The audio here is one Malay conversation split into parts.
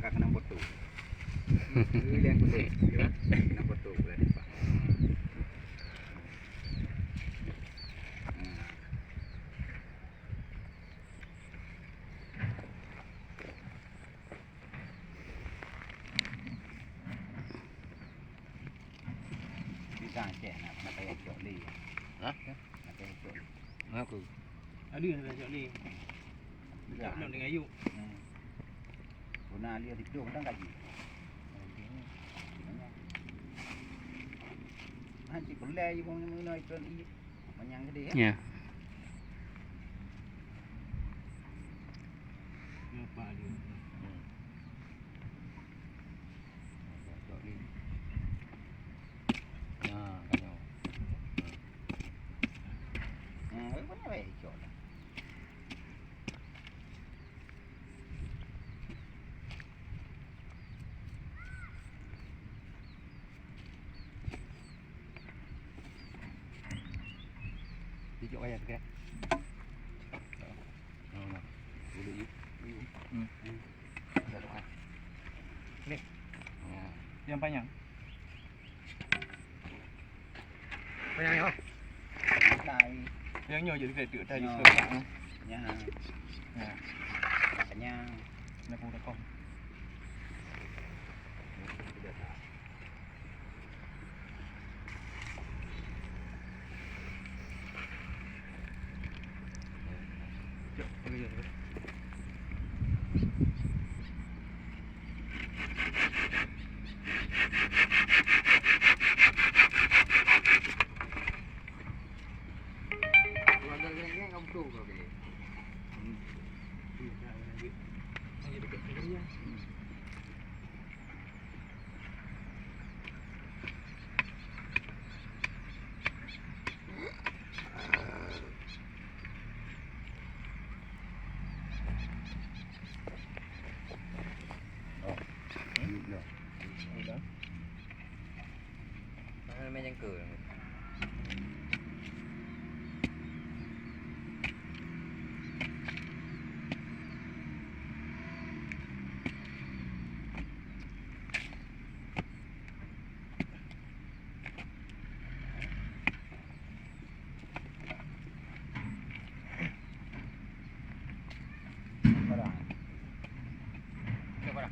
kakak kena foto. Yang foto, kena foto boleh nampak. Bisa cek nak pakai cok li. Hah? Nak pakai cok li. Aku. Ada yang cok li. Tak nak dengan ayu. Guna dia tidur dah gaji. Nanti kulai je pun mengenai ikan i. Banyak gede ya. Ya. Apa dia? Cok li. Nah, kanyo. Mana baik cok. Tijuk ayat ke? Nah, dulu yuk. Dah dekat. Ni. Ya. Yang panjang. Panjang ya. Dai. Yang nyo je dekat tadi Nyo. sebelah. Ya. Ya. Panjang. Nak pun rekam. Jom, pergi je. Keluarga geng-geng kamu tu kau ke? Hanya dekat sini. Dah. Nó mấy chân cười. Barang. Coba dah.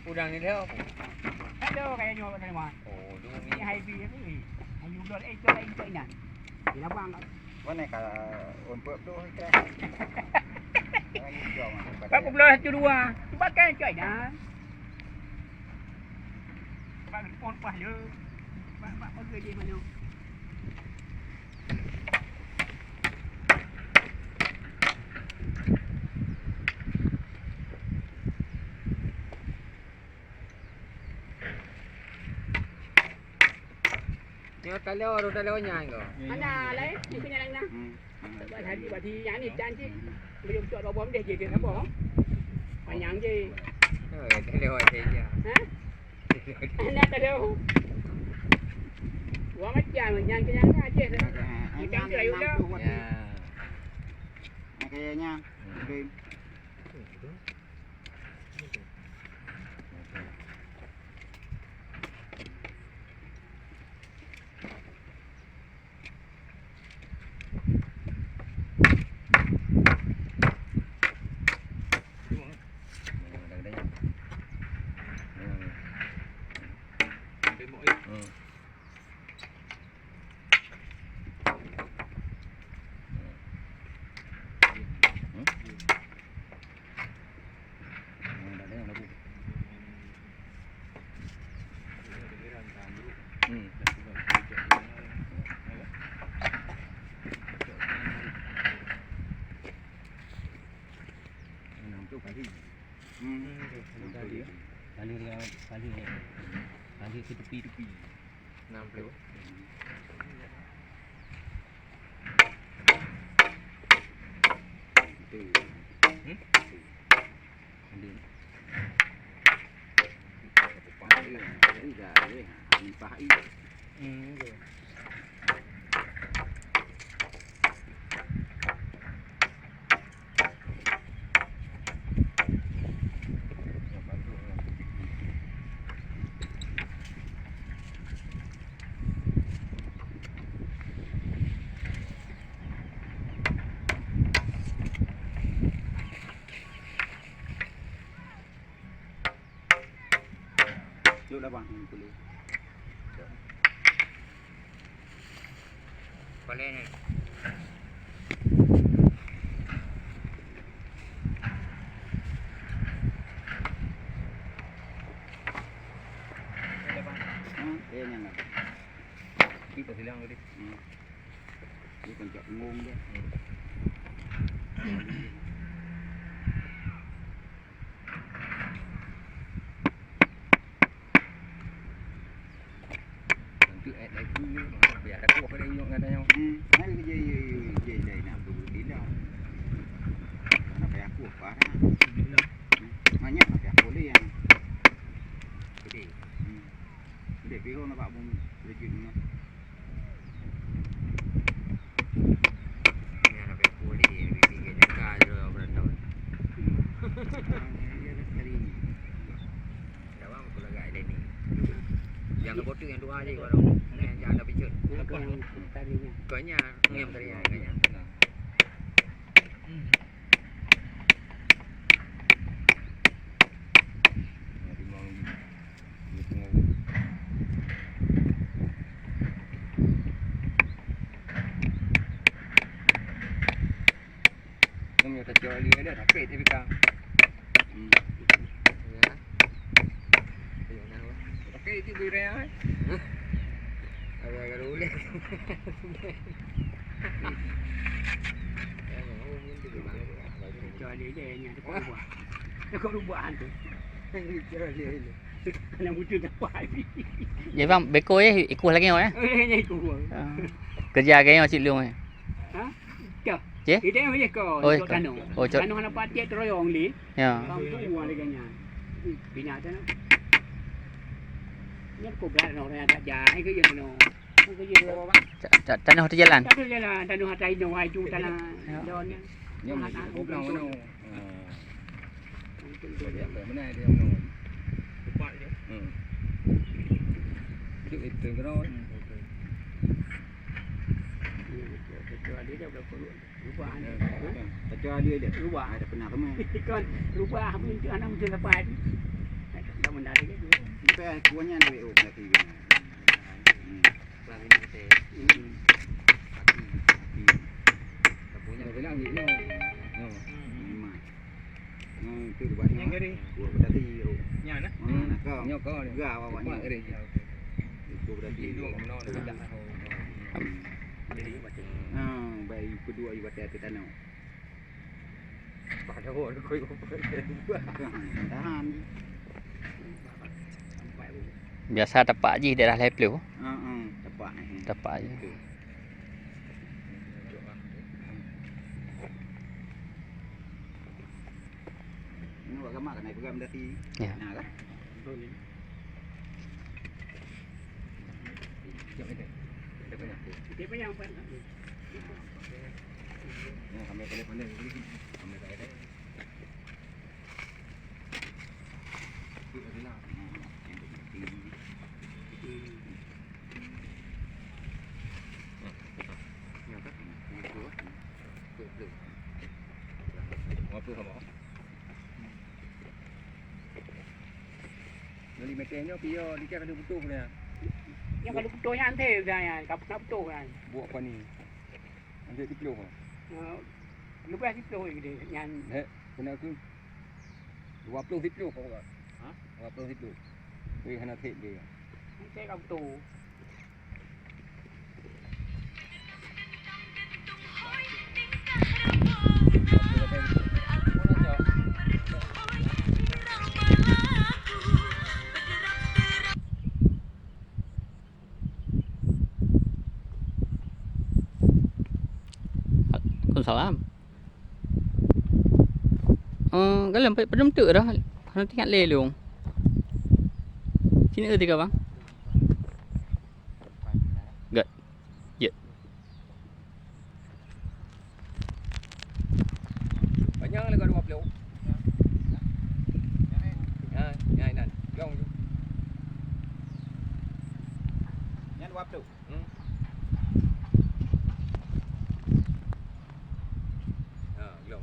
Udang ni dia apa? Ada kayak nyawa kat rumah. Oh, dulu Ni ni. highway apa ni? Ayu dot itu lain tu ingat. Bila bang Mana kalau untuk tu kita. Orang hijau mah. Pak belah tu dua. Cuba kan cai dah. Pak pon pas je. Pak pergi di mana? Tengok taliau nyai kau. Mana lain? Ni kena lang dah. Sebab hari bagi yang ni cantik. Belum tu robom dia je apa? Panjang je. Oh, taliau saja. Ha? Nak tahu. Gua macam yang kenyang aja. Ikan tu ayu dah. Ya. Kayaknya. Game. Nanti ke tepi-tepi. น้ำเปล่า Itu. Nanti. Pakai ini dah weh. Ini pakai. ยุดแล้วบ้างคุณลุง พอเล่นเนี่ย yang nggak kita bilang tadi ini kan cak ngomong dia nanti lagi biar ada kuah dia yang katanya hai cái gì đây nào tụi đi đâu nó phải kuah parah banyak pakai boleh yang gede gede pero na pak bung legit ni ni nak pakai boleh bikin jangka je lah berantau dah bang aku lagak ada ni yang kebotik yang dua aja kalau yang jangan ada picut yang tadinya kayaknya ngem tadi kayaknya Kami tak jual dia dah tapi dia bilang. ya ayo nang Pakai itu beri ai. agak boleh cho dia je yang ada buah. Kau buah tu. jual dia ini Yang butuh apa? Vậy vâng, bé cô ấy ikut lagi rồi á. Yang itu. Kerja cái yang cik Leong ấy. Ha? Cak. Cik? Kita yang macam kau. Oi, Kanu. oh, cok. Kanu hana patik teroyong li. Ya. Kau tu buah lagi nya. Bina tu. Ni kau berat no orang tak jalan ke yang no. Ke yang Tanah hotel jalan. tak boleh lah tanu hatai no ai tu tanah don ni. Nhưng mà có bao nhiêu đâu. Dia mana dia mau. Cepat je. Itu itu ke đâu. Jual dia dah berapa rubah ni. Tak jual dia dia rubah ada pernah ke mana. Kan rubah pun tu anak mesti dapat. Tak menarik ke. Sampai kuahnya ni oh lagi kan. bang ini kita Punya bilang gitu. Memang. Itu buat Yang kiri. Buat berarti. Yang mana? Kau. Nyok kau ni. Gak awak ni. Itu berarti Dua kau menang dah dah. Baik kedua ibadat kita nak. pada orang koi Tahan. Biasa tapak je daerah Leplew. Tepat ni. Tapak je. Ini buat gambar kan naik pegang dati. Ya. Nah kan. Jom ini. Ada banyak. Dia banyak apa? Nah, kami pandai lagi. Kami tak ada. Itu adalah apa kamu? Beli meteornya pio dia ada betul punya. Yang kalau betul yang ante dah yang kap betul kan. Buat apa ni? Nanti dipeluk ah. Lupa itu gitu yang Kena aku 20 dipeluk kau kan? Ha? 20 dipeluk. Wei hana thik dia. ante kap betul. Waalaikumsalam. Cái làm phải đâm tự đó, nó thích ăn lê luôn. Sini tiga bang. Gak. Ya. Banyak lagi 20. Ya, nan. Long. Nhân waktu. Long.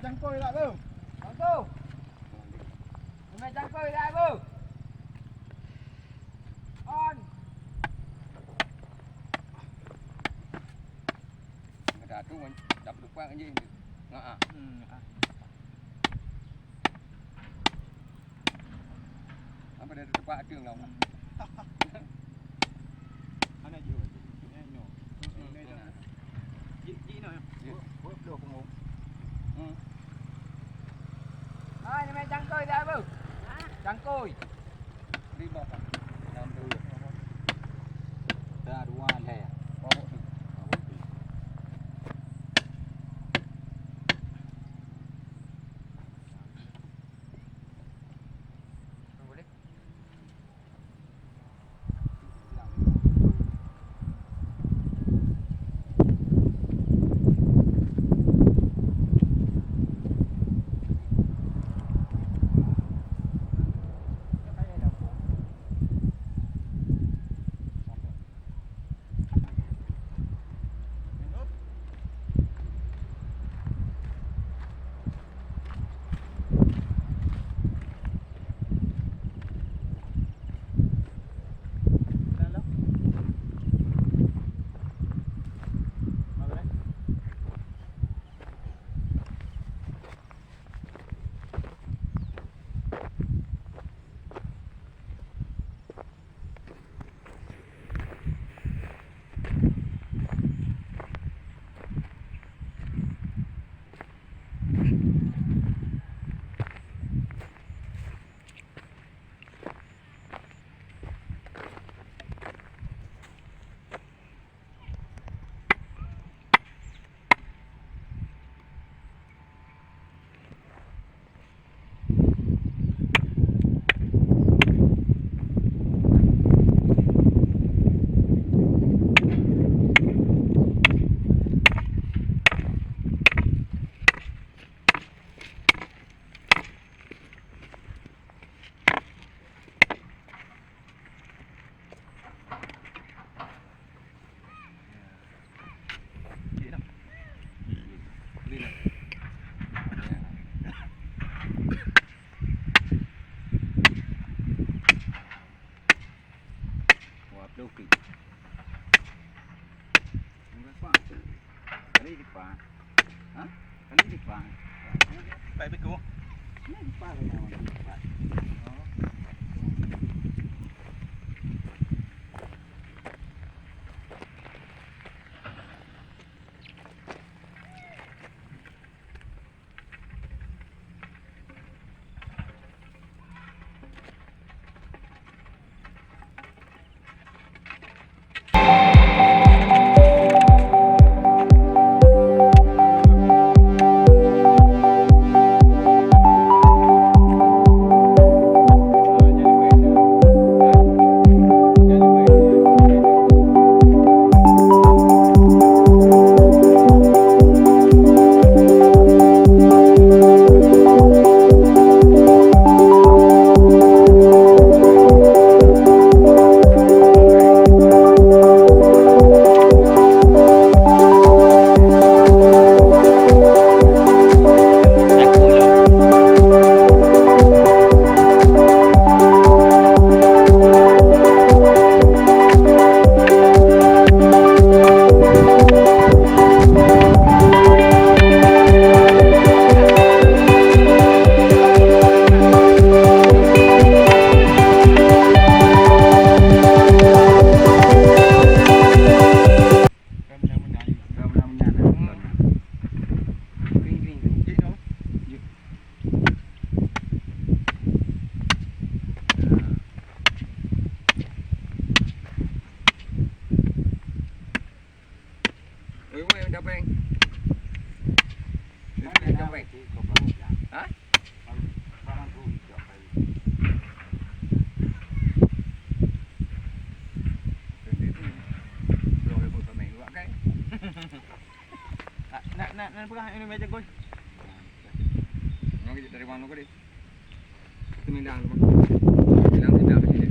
Cangkoi tak tu? Bangku. Memang cangkoi dah aku. On. tu dapat depan je. Ha. Apa dah tempat ada lah. Ana je. No. Ji no. Boleh pengau. Ni main cangkoi dah bu. Cangkoi. Đi bọc à? Làm từ ra đúng lẻ qua bộ thử. Doki. Enggak pak. Kali di pak. Hah? Kali di pak. Baik beku. Ini di pak lah. Nak pegang ini meja gol. Nak dari mana kau ni? Itu mindang tu. Mindang tidak ke sini.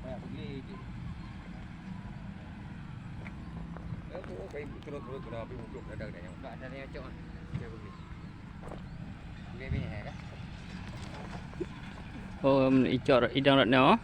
Banyak beli je. Aku kayak terus kena api muncul ada dah yang. Tak ada yang cok. Dia beli. Beli ni kan. Oh, icor idang rat no.